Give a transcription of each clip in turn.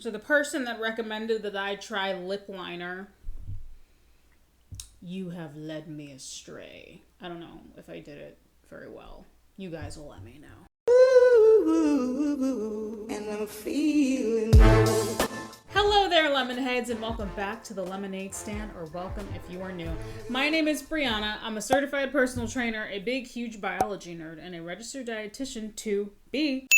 So the person that recommended that I try lip liner, you have led me astray. I don't know if I did it very well. You guys will let me know. And I'm feeling good. Hello there, Lemonheads, and welcome back to the Lemonade Stand, or welcome if you are new. My name is Brianna. I'm a certified personal trainer, a big, huge biology nerd, and a registered dietitian to be.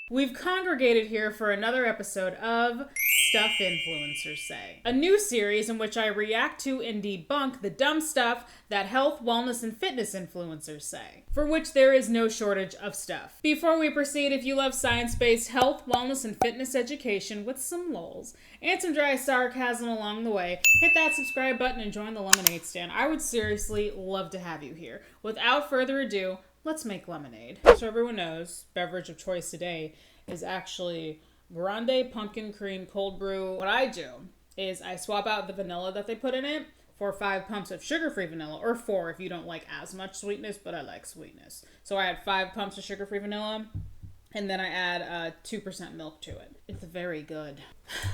We've congregated here for another episode of Stuff Influencers Say, a new series in which I react to and debunk the dumb stuff that health, wellness, and fitness influencers say, for which there is no shortage of stuff. Before we proceed, if you love science-based health, wellness, and fitness education with some lulz and some dry sarcasm along the way, hit that subscribe button and join the Lemonade Stand. I would seriously love to have you here. Without further ado, let's make lemonade. So everyone knows, beverage of choice today is actually grande pumpkin cream cold brew. What I do is I swap out the vanilla that they put in it for 5 pumps of sugar-free vanilla, or 4 if you don't like as much sweetness, but I like sweetness. So I add 5 pumps of sugar-free vanilla, and then I add 2% milk to it. It's very good.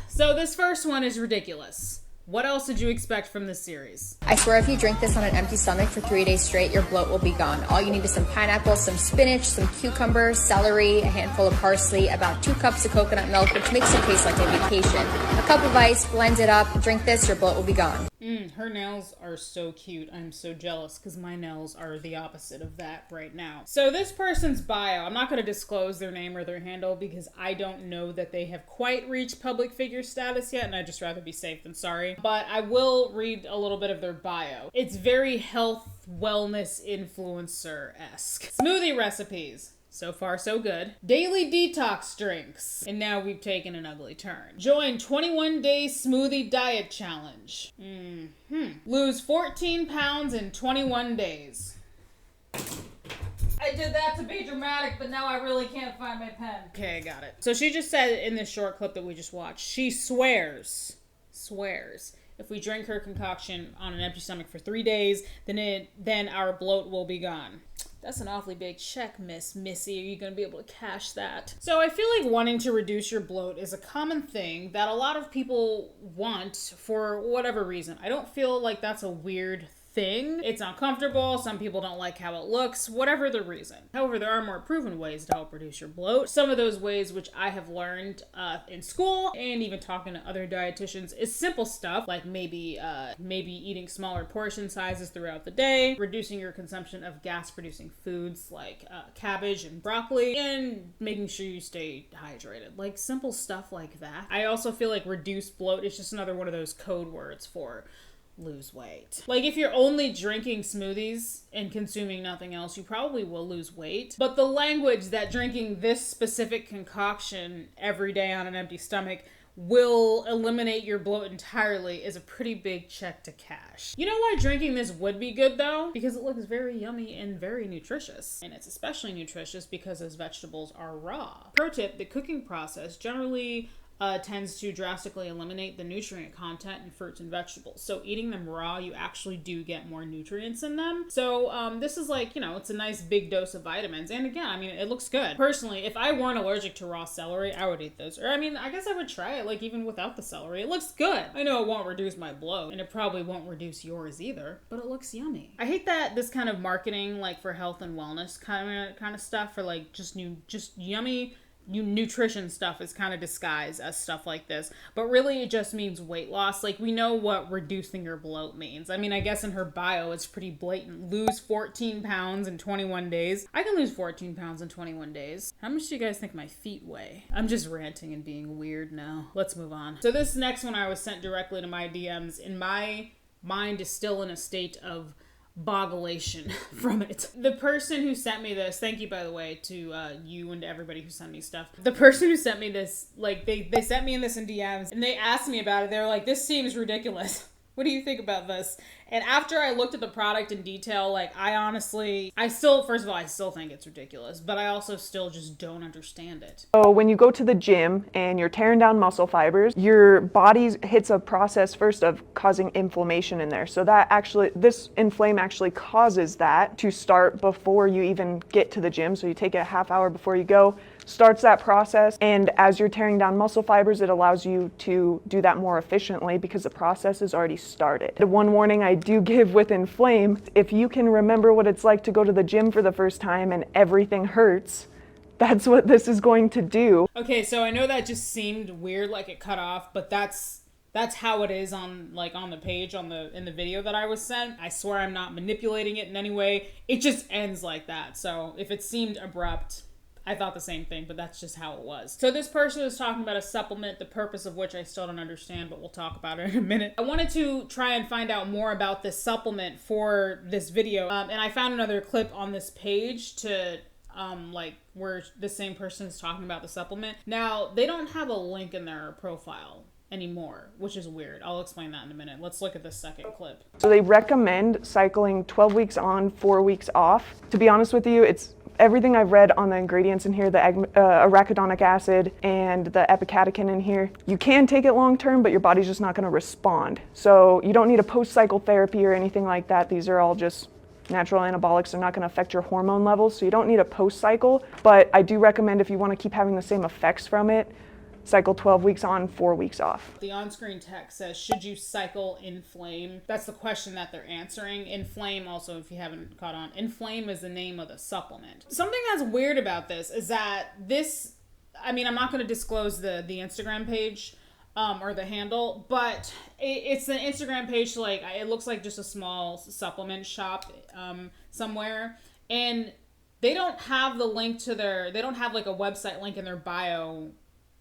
So this first one is ridiculous. What else did you expect from this series? I swear if you drink this on an empty stomach for 3 days straight, your bloat will be gone. All you need is some pineapple, some spinach, some cucumber, celery, a handful of parsley, about 2 cups of coconut milk, which makes it taste like a vacation. A cup of ice, blend it up, drink this, your bloat will be gone. Her nails are so cute. I'm so jealous because my nails are the opposite of that right now. So this person's bio, I'm not going to disclose their name or their handle because I don't know that they have quite reached public figure status yet, and I'd just rather be safe than sorry. But I will read a little bit of their bio. It's very health, wellness, influencer-esque. Smoothie recipes. So far, so good. Daily detox drinks. And now we've taken an ugly turn. Join 21-day smoothie diet challenge. Lose 14 pounds in 21 days. I did that to be dramatic, but now I really can't find my pen. Okay, I got it. So she just said in this short clip that we just watched, she swears, if we drink her concoction on an empty stomach for 3 days, then our bloat will be gone. That's an awfully big check, Missy. Are you going to be able to cash that? So I feel like wanting to reduce your bloat is a common thing that a lot of people want for whatever reason. I don't feel like that's a weird thing. It's uncomfortable. Some people don't like how it looks, whatever the reason. However, there are more proven ways to help reduce your bloat. Some of those ways, which I have learned in school and even talking to other dietitians, is simple stuff like maybe eating smaller portion sizes throughout the day, reducing your consumption of gas-producing foods like cabbage and broccoli, and making sure you stay hydrated. Like simple stuff like that. I also feel like reduced bloat is just another one of those code words for lose weight. Like if you're only drinking smoothies and consuming nothing else, you probably will lose weight. But the language that drinking this specific concoction every day on an empty stomach will eliminate your bloat entirely is a pretty big check to cash. You know why drinking this would be good though? Because it looks very yummy and very nutritious. And it's especially nutritious because those vegetables are raw. Pro tip, the cooking process generally tends to drastically eliminate the nutrient content in fruits and vegetables. So eating them raw, you actually do get more nutrients in them. So this is like, it's a nice big dose of vitamins. And again, I mean, it looks good. Personally, if I weren't allergic to raw celery, I would eat those. Or I mean, I guess I would try it like even without the celery. It looks good. I know it won't reduce my bloat and it probably won't reduce yours either, but it looks yummy. I hate that this kind of marketing like for health and wellness kind of stuff for like just yummy nutrition stuff is kind of disguised as stuff like this, but really it just means weight loss. Like we know what reducing your bloat means. I mean, I guess in her bio it's pretty blatant. Lose 14 pounds in 21 days. I can lose 14 pounds in 21 days. How much do you guys think my feet weigh? I'm just ranting and being weird now. Let's move on. So this next one I was sent directly to my DMs, and my mind is still in a state of bogglation from it. The person who sent me this, thank you by the way to you and to everybody who sent me stuff. The person who sent me this, like they sent me this in DMs and they asked me about it. They were like, this seems ridiculous. What do you think about this? And after I looked at the product in detail, like I still think it's ridiculous, but I also still just don't understand it. So when you go to the gym and you're tearing down muscle fibers, your body hits a process first of causing inflammation in there. So this inflame actually causes that to start before you even get to the gym. So you take it a half hour before you go, starts that process. And as you're tearing down muscle fibers, it allows you to do that more efficiently because the process is already started. The one warning I do give with Inflame, if you can remember what it's like to go to the gym for the first time and everything hurts, that's what this is going to do. Okay, so I know that just seemed weird, like it cut off, but that's how it is on the page in the video that I was sent. I swear I'm not manipulating it in any way. It just ends like that. So if it seemed abrupt, I thought the same thing, but that's just how it was. So this person was talking about a supplement, the purpose of which I still don't understand, but we'll talk about it in a minute. I wanted to try and find out more about this supplement for this video, and I found another clip on this page to where the same person is talking about the supplement. Now, they don't have a link in their profile anymore, which is weird. I'll explain that in a minute. Let's look at this second clip. So they recommend cycling 12 weeks on, 4 weeks off. To be honest with you, it's everything I've read on the ingredients in here, the arachidonic acid and the epicatechin in here. You can take it long term, but your body's just not going to respond. So you don't need a post-cycle therapy or anything like that. These are all just natural anabolics. Are not going to affect your hormone levels, so you don't need a post-cycle. But I do recommend, if you want to keep having the same effects from it, cycle 12 weeks on, 4 weeks off. The on-screen text says, should you cycle Inflame? That's the question that they're answering. Inflame, also, if you haven't caught on, Inflame is the name of the supplement. Something that's weird about this is that I'm not going to disclose the Instagram page or the handle, but it's an Instagram page, it looks like just a small supplement shop somewhere, and they don't have the link to they don't have a website link in their bio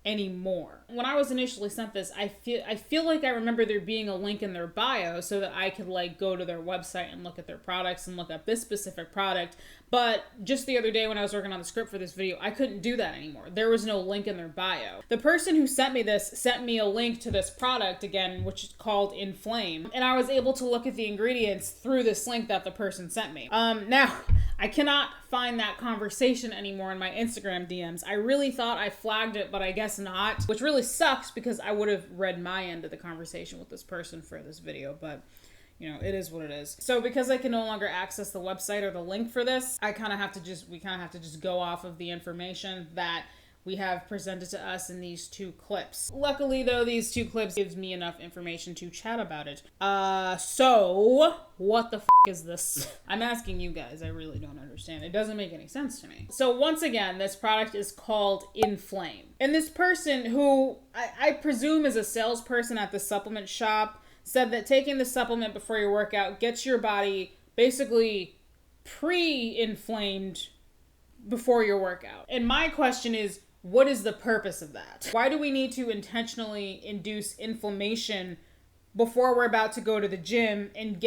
anymore. When I was initially sent this, I feel like I remember there being a link in their bio so that I could go to their website and look at their products and look up this specific product. But just the other day when I was working on the script for this video, I couldn't do that anymore. There was no link in their bio. The person who sent me this sent me a link to this product again, which is called Inflame, and I was able to look at the ingredients through this link that the person sent me. Now, I cannot find that conversation anymore in my Instagram DMs. I really thought I flagged it, but I guess not, which really sucks because I would have read my end of the conversation with this person for this video, but it is what it is. So because I can no longer access the website or the link for this, we kind of have to just go off of the information that we have presented to us in these two clips. Luckily though, these two clips gives me enough information to chat about it. So what the is this? I'm asking you guys, I really don't understand. It doesn't make any sense to me. So once again, this product is called Inflame. And this person, who I presume is a salesperson at the supplement shop, said that taking the supplement before your workout gets your body basically pre-inflamed before your workout. And my question is, what is the purpose of that? Why do we need to intentionally induce inflammation before we're about to go to the gym and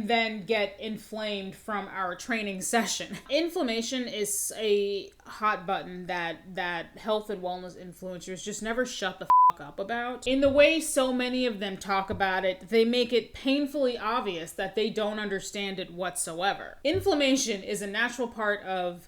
then get inflamed from our training session? Inflammation is a hot button that health and wellness influencers just never shut the fuck up about. In the way so many of them talk about it, they make it painfully obvious that they don't understand it whatsoever. Inflammation is a natural part of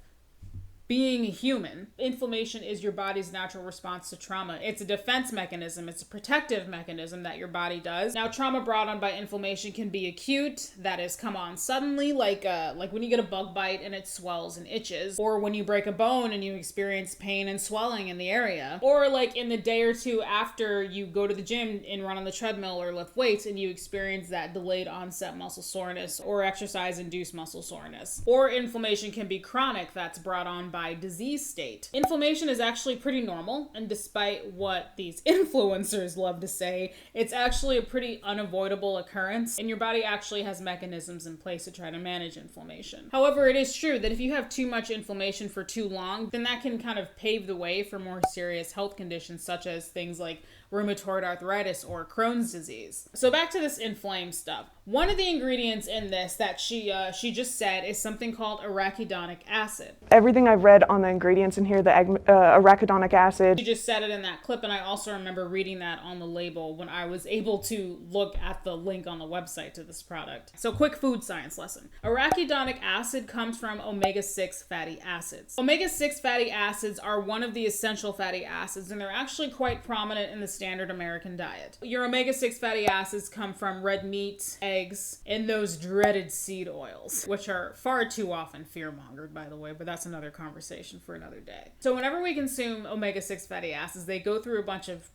being human. Inflammation is your body's natural response to trauma. It's a defense mechanism. It's a protective mechanism that your body does. Now, trauma brought on by inflammation can be acute, that is come on suddenly, like when you get a bug bite and it swells and itches, or when you break a bone and you experience pain and swelling in the area, or in the day or two after you go to the gym and run on the treadmill or lift weights and you experience that delayed onset muscle soreness or exercise-induced muscle soreness. Or inflammation can be chronic, that's brought on by disease state. Inflammation is actually pretty normal, and despite what these influencers love to say, it's actually a pretty unavoidable occurrence, and your body actually has mechanisms in place to try to manage inflammation. However, it is true that if you have too much inflammation for too long, then that can kind of pave the way for more serious health conditions such as things like rheumatoid arthritis or Crohn's disease. So back to this Inflame stuff. One of the ingredients in this that she just said is something called arachidonic acid. Everything I've read on the ingredients in here, the arachidonic acid. She just said it in that clip, and I also remember reading that on the label when I was able to look at the link on the website to this product. So quick food science lesson. Arachidonic acid comes from omega-6 fatty acids. Omega-6 fatty acids are one of the essential fatty acids, and they're actually quite prominent in the standard American diet. Your omega-6 fatty acids come from red meat, eggs, and those dreaded seed oils, which are far too often fear-mongered, by the way, but that's another conversation. conversation for another day. So whenever we consume omega-6 fatty acids, they go through a bunch of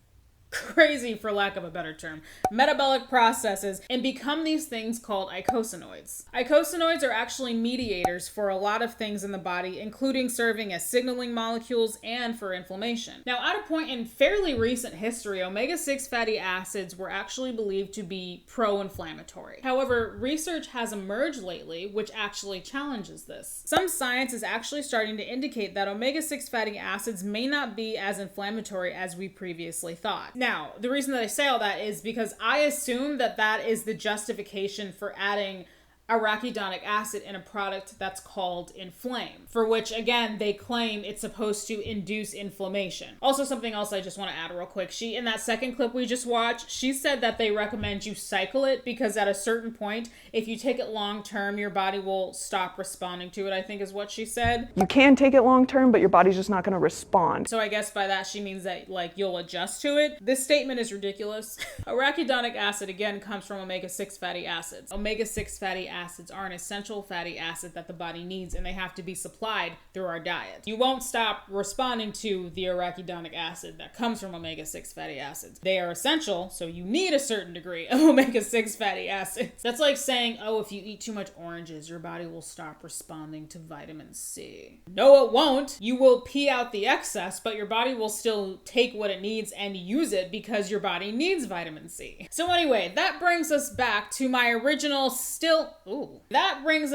crazy, for lack of a better term, metabolic processes and become these things called eicosanoids. Eicosanoids are actually mediators for a lot of things in the body, including serving as signaling molecules and for inflammation. Now, at a point in fairly recent history, omega-6 fatty acids were actually believed to be pro-inflammatory. However, research has emerged lately which actually challenges this. Some science is actually starting to indicate that omega-6 fatty acids may not be as inflammatory as we previously thought. Now, the reason that I say all that is because I assume that that is the justification for adding arachidonic acid in a product that's called Inflame, for which, again, they claim it's supposed to induce inflammation. Also, something else I just want to add real quick. In that second clip we just watched, she said that they recommend you cycle it because at a certain point, if you take it long term, your body will stop responding to it, I think is what she said. You can take it long term, but your body's just not going to respond. So I guess by that she means that, like, you'll adjust to it. This statement is ridiculous. Arachidonic acid, again, comes from omega-6 fatty acids. Omega-6 fatty acids are an essential fatty acid that the body needs, and they have to be supplied through our diet. You won't stop responding to the arachidonic acid that comes from omega-6 fatty acids. They are essential, so you need a certain degree of omega-6 fatty acids. That's like saying, oh, if you eat too much oranges, your body will stop responding to vitamin C. No, it won't. You will pee out the excess, but your body will still take what it needs and use it because your body needs vitamin C. So anyway, that brings us back to my original still unanswered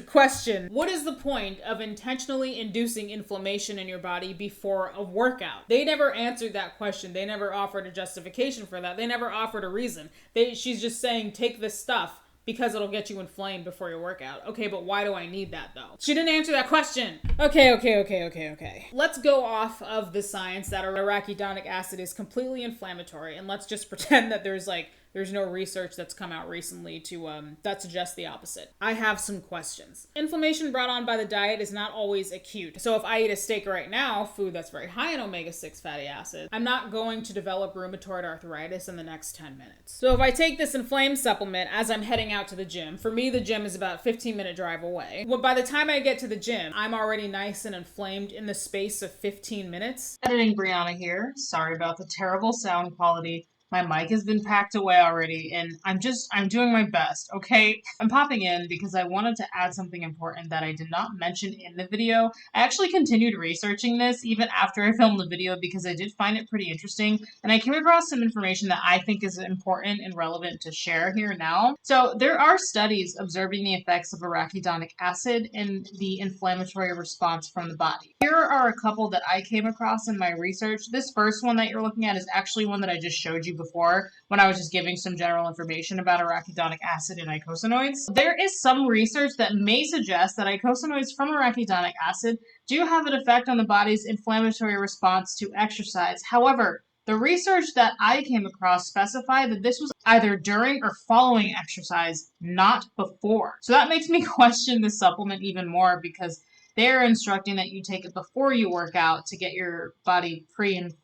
question. What is the point of intentionally inducing inflammation in your body before a workout? They never answered that question. They never offered a justification for that. They never offered a reason. She's just saying, take this stuff because it'll get you inflamed before your workout. Okay, but why do I need that though? She didn't answer that question. Okay. Let's go off of the science that arachidonic acid is completely inflammatory, and let's just pretend that there's no research that's come out recently that suggests the opposite. I have some questions. Inflammation brought on by the diet is not always acute. So if I eat a steak right now, food that's very high in omega-6 fatty acids, I'm not going to develop rheumatoid arthritis in the next 10 minutes. So if I take this Inflame supplement as I'm heading out to the gym, for me the gym is about a 15-minute drive away. Well, by the time I get to the gym, I'm already nice and inflamed in the space of 15 minutes. Editing Brianna here. Sorry about the terrible sound quality. My mic has been packed away already, and I'm doing my best, okay? I'm popping in because I wanted to add something important that I did not mention in the video. I actually continued researching this even after I filmed the video because I did find it pretty interesting, and I came across some information that I think is important and relevant to share here now. So there are studies observing the effects of arachidonic acid in the inflammatory response from the body. Here are a couple that I came across in my research. This first one that you're looking at is actually one that I just showed you before when I was just giving some general information about arachidonic acid and eicosanoids. There is some research that may suggest that eicosanoids from arachidonic acid do have an effect on the body's inflammatory response to exercise. However, the research that I came across specified that this was either during or following exercise, not before. So that makes me question this supplement even more because they're instructing that you take it before you work out to get your body pre-inflamed.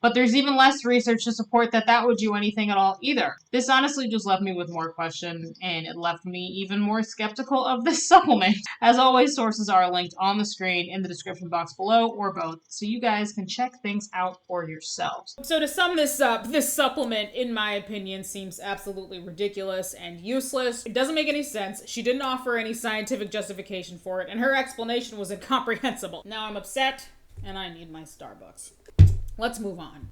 But there's even less research to support that would do anything at all either. This honestly just left me with more questions, and it left me even more skeptical of this supplement. As always, sources are linked on the screen in the description box below, or both, so you guys can check things out for yourselves. So to sum this up, this supplement, in my opinion, seems absolutely ridiculous and useless. It doesn't make any sense. She didn't offer any scientific justification for it, and her explanation was incomprehensible. Now I'm upset, and I need my Starbucks. Let's move on.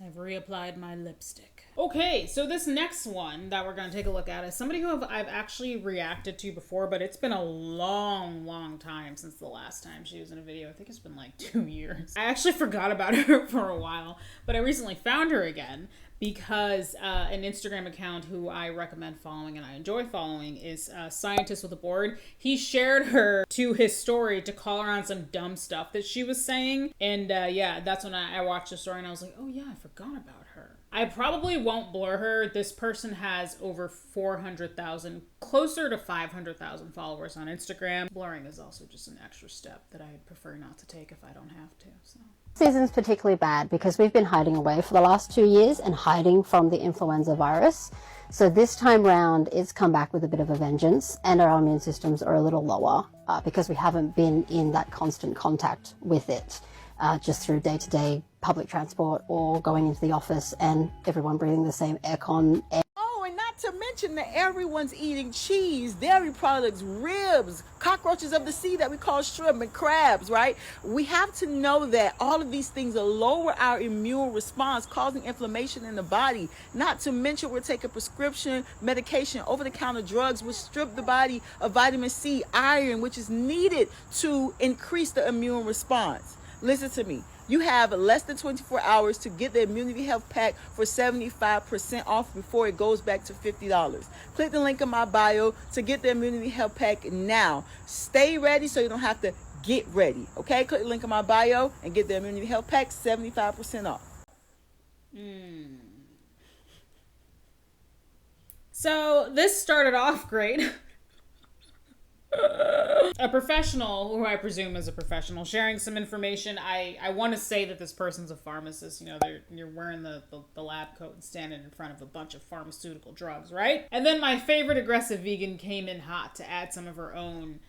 I've reapplied my lipstick. Okay, so this next one that we're going to take a look at is somebody who I've actually reacted to before, but it's been a long time since the last time she was in a video. I think it's been like 2 years. I actually forgot about her for a while, but I recently found her again because an Instagram account who I recommend following and I enjoy following is Scientist with a Board. He shared her to his story to call her on some dumb stuff that she was saying. And yeah, that's when I watched the story and I was like, oh yeah, I forgot about her. I probably won't blur her. This person has over 400,000, closer to 500,000 followers on Instagram. Blurring is also just an extra step that I prefer not to take if I don't have to. So. Season's particularly bad because we've been hiding away for the last 2 years and hiding from the influenza virus. So this time round, it's come back with a bit of a vengeance, and our immune systems are a little lower because we haven't been in that constant contact with it, just through day-to-day public transport or going into the office and everyone breathing the same aircon air. Oh, and not to mention that everyone's eating cheese, dairy products, ribs, cockroaches of the sea that we call shrimp, and crabs, right? We have to know that all of these things will lower our immune response, causing inflammation in the body. Not to mention we're taking prescription medication, over-the-counter drugs, which strip the body of vitamin C, iron, which is needed to increase the immune response. Listen to me. You have less than 24 hours to get the Immunity Health Pack for 75% off before it goes back to $50. Click the link in my bio to get the Immunity Health Pack now. Stay ready so you don't have to get ready. Okay? Click the link in my bio and get the Immunity Health Pack 75% off. So this started off great. A professional, who I presume is a professional, sharing some information. I want to say that this person's a pharmacist. You know, you're wearing the lab coat and standing in front of a bunch of pharmaceutical drugs, right? And then my favorite aggressive vegan came in hot to add some of her own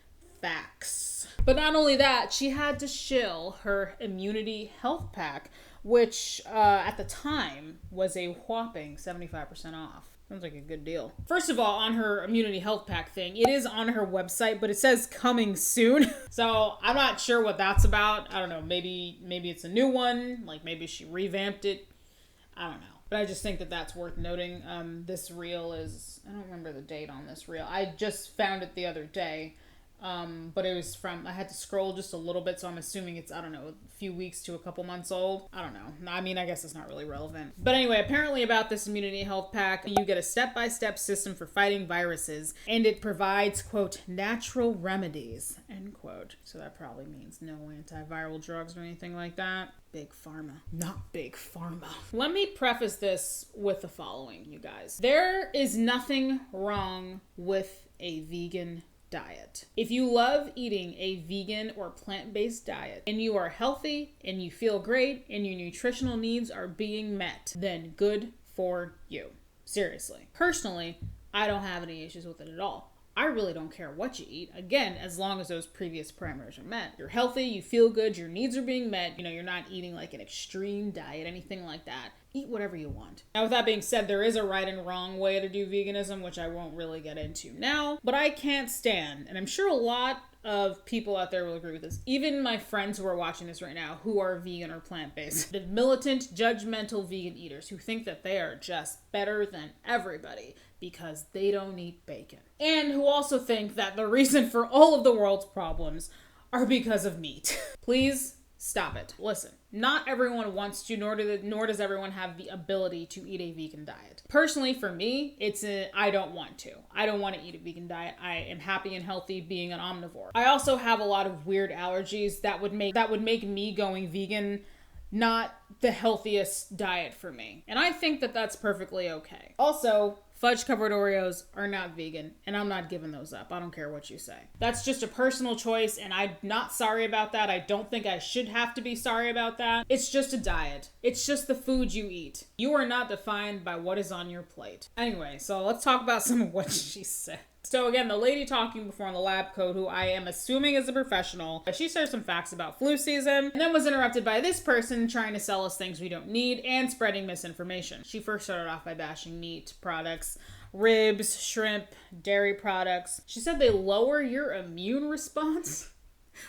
facts. But not only that, she had to shill her Immunity Health Pack, which at the time was a whopping 75% off. Sounds like a good deal. First of all, on her Immunity Health Pack thing, it is on her website, but it says coming soon. So I'm not sure what that's about. I don't know. Maybe it's a new one. Like maybe she revamped it. I don't know. But I just think that that's worth noting. This reel is, I don't remember the date on this reel. I just found it the other day. But it was from, I had to scroll just a little bit, so I'm assuming it's, I don't know, a few weeks to a couple months old. I don't know. I mean, I guess it's not really relevant. But anyway, apparently about this Immunity Health Pack, you get a step-by-step system for fighting viruses, and it provides, quote, natural remedies, end quote. So that probably means no antiviral drugs or anything like that. Big pharma. Not big pharma. Let me preface this with the following, you guys. There is nothing wrong with a vegan diet. If you love eating a vegan or plant-based diet and you are healthy and you feel great and your nutritional needs are being met, then good for you. Seriously. Personally, I don't have any issues with it at all. I really don't care what you eat. Again, as long as those previous parameters are met. You're healthy, you feel good, your needs are being met. You know, you're not eating like an extreme diet, anything like that. Eat whatever you want. Now, with that being said, there is a right and wrong way to do veganism, which I won't really get into now. But I can't stand, and I'm sure a lot of people out there will agree with this, even my friends who are watching this right now who are vegan or plant-based, the militant, judgmental vegan eaters who think that they are just better than everybody because they don't eat bacon. And who also think that the reason for all of the world's problems are because of meat. Please stop it. Listen, not everyone wants to, nor does everyone have the ability to eat a vegan diet. Personally, for me, I don't want to. I don't want to eat a vegan diet. I am happy and healthy being an omnivore. I also have a lot of weird allergies that would make me going vegan not the healthiest diet for me. And I think that that's perfectly okay. Also, fudge-covered Oreos are not vegan, and I'm not giving those up. I don't care what you say. That's just a personal choice, and I'm not sorry about that. I don't think I should have to be sorry about that. It's just a diet. It's just the food you eat. You are not defined by what is on your plate. Anyway, so let's talk about some of what she said. So again, the lady talking before in the lab coat, who I am assuming is a professional, she shared some facts about flu season, and then was interrupted by this person trying to sell us things we don't need and spreading misinformation. She first started off by bashing meat products, ribs, shrimp, dairy products. She said they lower your immune response,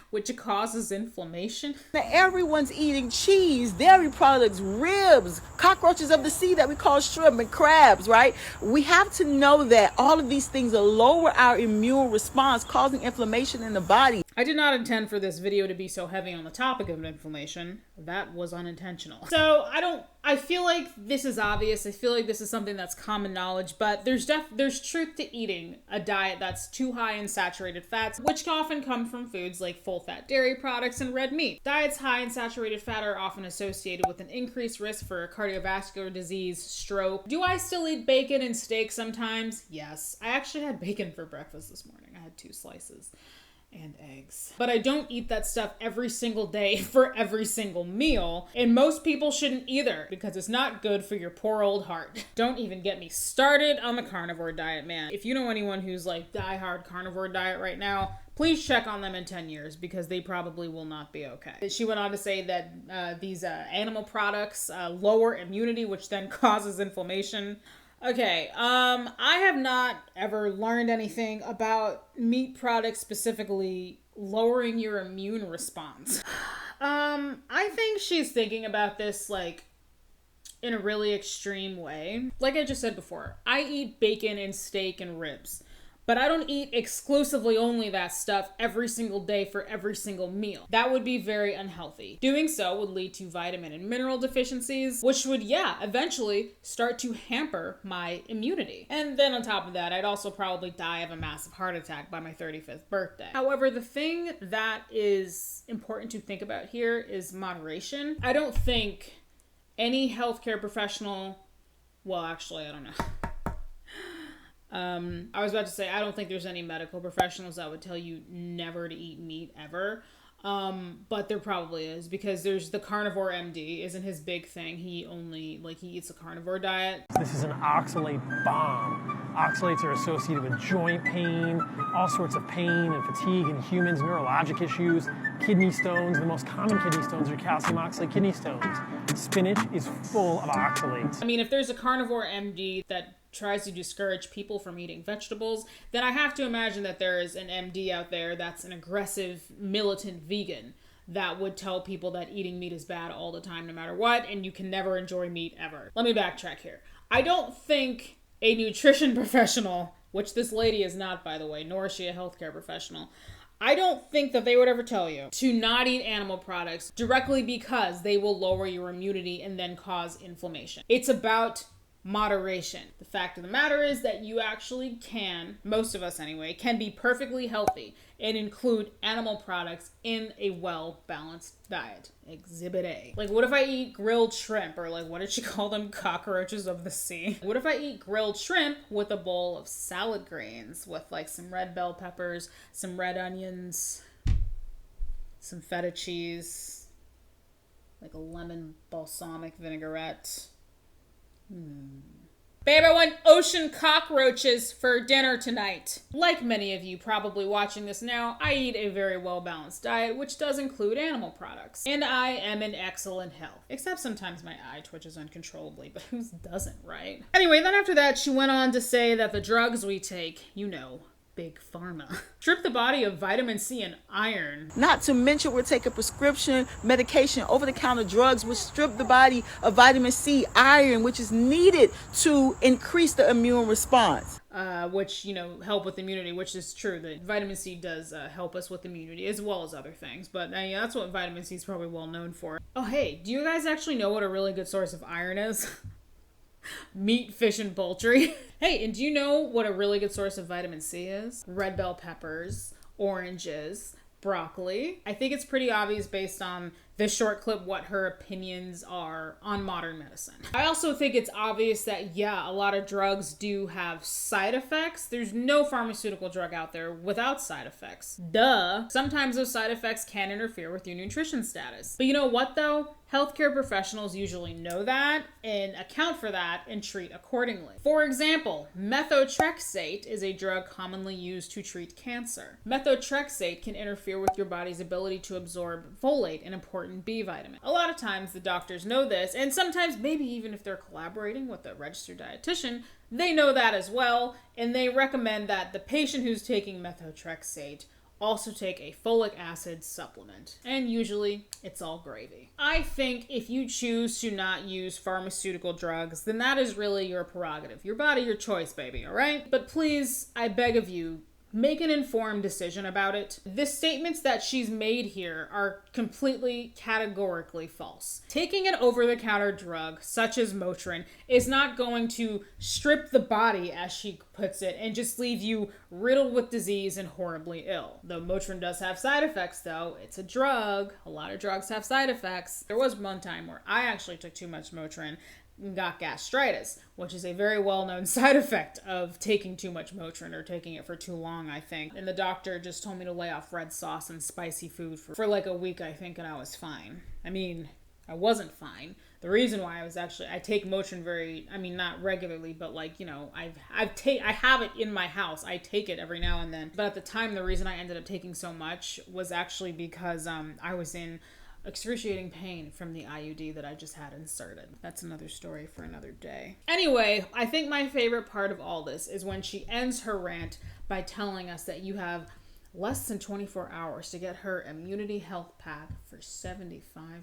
which causes inflammation. Now everyone's eating cheese, dairy products, ribs, cockroaches of the sea that we call shrimp, and crabs, right? We have to know that all of these things will lower our immune response, causing inflammation in the body. I did not intend for this video to be so heavy on the topic of inflammation. That was unintentional. So I feel like this is obvious. I feel like this is something that's common knowledge, but there's truth to eating a diet that's too high in saturated fats, which often come from foods like full fat dairy products and red meat. Diets high in saturated fat are often associated with an increased risk for cardiovascular disease, stroke. Do I still eat bacon and steak sometimes? Yes. I actually had bacon for breakfast this morning. I had 2 slices. And eggs. But I don't eat that stuff every single day for every single meal. And most people shouldn't either, because it's not good for your poor old heart. Don't even get me started on the carnivore diet, man. If you know anyone who's like diehard carnivore diet right now, please check on them in 10 years, because they probably will not be okay. She went on to say that these animal products lower immunity, which then causes inflammation. Okay, I have not ever learned anything about meat products specifically lowering your immune response. I think she's thinking about this like in a really extreme way. Like I just said before, I eat bacon and steak and ribs. But I don't eat exclusively only that stuff every single day for every single meal. That would be very unhealthy. Doing so would lead to vitamin and mineral deficiencies, which would, eventually start to hamper my immunity. And then on top of that, I'd also probably die of a massive heart attack by my 35th birthday. However, the thing that is important to think about here is moderation. I don't think any healthcare professional, well, actually, I don't know. I was about to say, I don't think there's any medical professionals that would tell you never to eat meat ever. But there probably is, because there's the carnivore MD, isn't his big thing. He eats a carnivore diet. This is an oxalate bomb. Oxalates are associated with joint pain, all sorts of pain and fatigue in humans, neurologic issues, kidney stones. The most common kidney stones are calcium oxalate kidney stones. Spinach is full of oxalates. I mean, if there's a carnivore MD that tries to discourage people from eating vegetables, then I have to imagine that there is an MD out there that's an aggressive, militant vegan that would tell people that eating meat is bad all the time, no matter what, and you can never enjoy meat ever. Let me backtrack here. I don't think a nutrition professional, which this lady is not, by the way, nor is she a healthcare professional, I don't think that they would ever tell you to not eat animal products directly because they will lower your immunity and then cause inflammation. It's about moderation. The fact of the matter is that you actually can, most of us anyway, can be perfectly healthy and include animal products in a well-balanced diet. Exhibit A. Like, what if I eat grilled shrimp, or like, what did she call them? Cockroaches of the sea. What if I eat grilled shrimp with a bowl of salad greens with like some red bell peppers, some red onions, some feta cheese, like a lemon balsamic vinaigrette. Babe, I want ocean cockroaches for dinner tonight. Like many of you probably watching this now, I eat a very well-balanced diet, which does include animal products. And I am in excellent health. Except sometimes my eye twitches uncontrollably, but who doesn't, right? Anyway, then after that, she went on to say that the drugs we take, big pharma, strip the body of vitamin C and iron. Not to mention, we're taking prescription medication, over-the-counter drugs, which strip the body of vitamin C, iron, which is needed to increase the immune response. Which, help with immunity, which is true. That vitamin C does help us with immunity, as well as other things. But that's what vitamin C is probably well known for. Oh, hey, do you guys actually know what a really good source of iron is? Meat, fish, and poultry. Hey, and do you know what a really good source of vitamin C is? Red bell peppers, oranges, broccoli. I think it's pretty obvious based on this short clip what her opinions are on modern medicine. I also think it's obvious that, a lot of drugs do have side effects. There's no pharmaceutical drug out there without side effects. Duh. Sometimes those side effects can interfere with your nutrition status. But you know what, though? Healthcare professionals usually know that and account for that and treat accordingly. For example, methotrexate is a drug commonly used to treat cancer. Methotrexate can interfere with your body's ability to absorb folate, an important B vitamin. A lot of times the doctors know this, and sometimes maybe even if they're collaborating with a registered dietitian, they know that as well, and they recommend that the patient who's taking methotrexate also take a folic acid supplement. And usually it's all gravy. I think if you choose to not use pharmaceutical drugs, then that is really your prerogative. Your body, your choice, baby, all right? But please, I beg of you, make an informed decision about it. The statements that she's made here are completely categorically false. Taking an over-the-counter drug such as Motrin is not going to strip the body, as she puts it, and just leave you riddled with disease and horribly ill. Though Motrin does have side effects, though, it's a drug. A lot of drugs have side effects. There was one time where I actually took too much Motrin, got gastritis, which is a very well-known side effect of taking too much Motrin or taking it for too long, I think. And the doctor just told me to lay off red sauce and spicy food for like a week, I think, and I was fine. I mean, I wasn't fine. The reason why I take Motrin not regularly, but like, you know, I have it in my house. I take it every now and then. But at the time, the reason I ended up taking so much was actually because I was in excruciating pain from the IUD that I just had inserted. That's another story for another day. Anyway, I think my favorite part of all this is when she ends her rant by telling us that you have less than 24 hours to get her Immunity Health Pack for 75%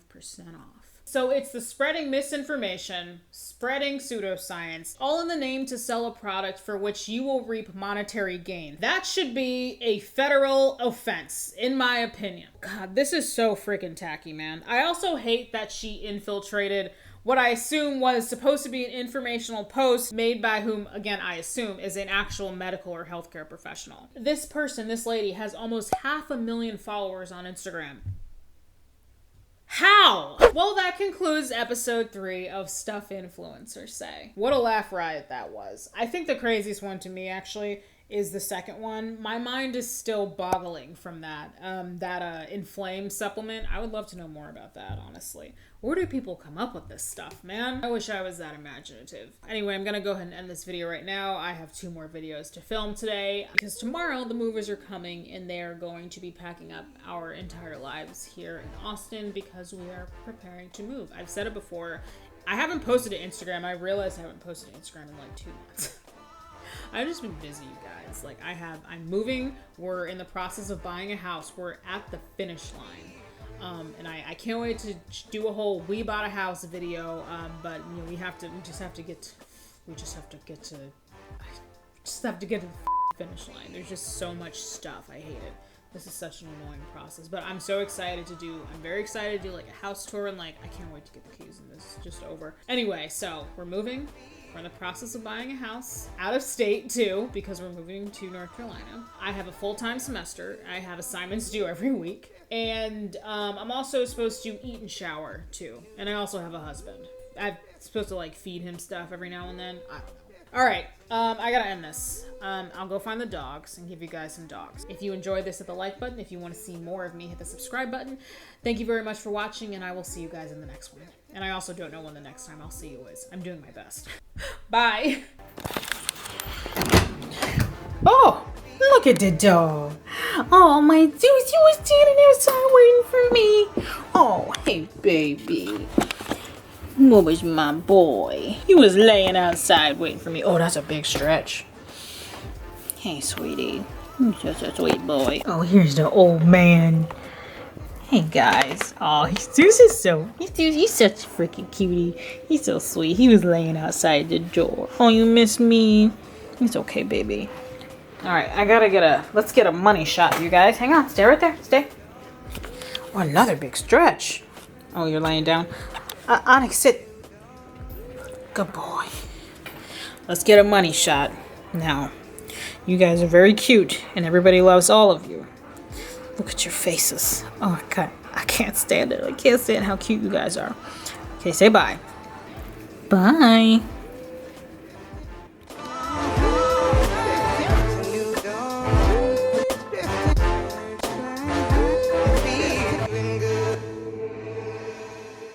off. So it's the spreading misinformation, spreading pseudoscience, all in the name to sell a product for which you will reap monetary gain. That should be a federal offense, in my opinion. God, this is so freaking tacky, man. I also hate that she infiltrated what I assume was supposed to be an informational post made by whom, again, I assume is an actual medical or healthcare professional. This lady, has almost 500,000 followers on Instagram. How? Well, that concludes episode 3 of Stuff Influencers Say. What a laugh riot that was. I think the craziest one to me, actually, is the second one. My mind is still boggling from that Inflame supplement. I would love to know more about that, honestly. Where do people come up with this stuff, man? I wish I was that imaginative. Anyway, I'm gonna go ahead and end this video right now. I have 2 more videos to film today because tomorrow the movers are coming and they're going to be packing up our entire lives here in Austin because we are preparing to move. I've said it before. I haven't posted to Instagram. I realized I haven't posted to Instagram in like 2 months. I've just been busy, you guys. Like I'm moving. We're in the process of buying a house. We're at the finish line. And I can't wait to do a whole we bought a house video. But you know, we just have to get to the finish line. There's just so much stuff. I hate it. This is such an annoying process, but I'm so excited I'm very excited to do like a house tour and like, I can't wait to get the keys and this is just over. Anyway, so we're moving. We're in the process of buying a house out of state too, because we're moving to North Carolina. I have a full-time semester. I have assignments due every week. And I'm also supposed to eat and shower too. And I also have a husband. I'm supposed to like feed him stuff every now and then. I don't know. All right, I gotta end this. I'll go find the dogs and give you guys some dogs. If you enjoyed this, hit the like button. If you want to see more of me, hit the subscribe button. Thank you very much for watching, and I will see you guys in the next one. And I also don't know when the next time I'll see you is. I'm doing my best. Bye. Oh, look at the dog. Oh, my dude, you was standing outside waiting for me. Oh, hey, baby. What was my boy? He was laying outside waiting for me. Oh, that's a big stretch. Hey, sweetie. You're just a sweet boy. Oh, here's the old man. Hey, guys. Oh, he's such a freaking cutie. He's so sweet. He was laying outside the door. Oh, you miss me? It's okay, baby. All right, let's get a money shot, you guys. Hang on. Stay right there. Stay. Oh, another big stretch. Oh, you're laying down. Onyx, sit. Good boy. Let's get a money shot. Now, you guys are very cute, and everybody loves all of you. Look at your faces. Oh my God, I can't stand it. I can't stand how cute you guys are. Okay, say bye. Bye.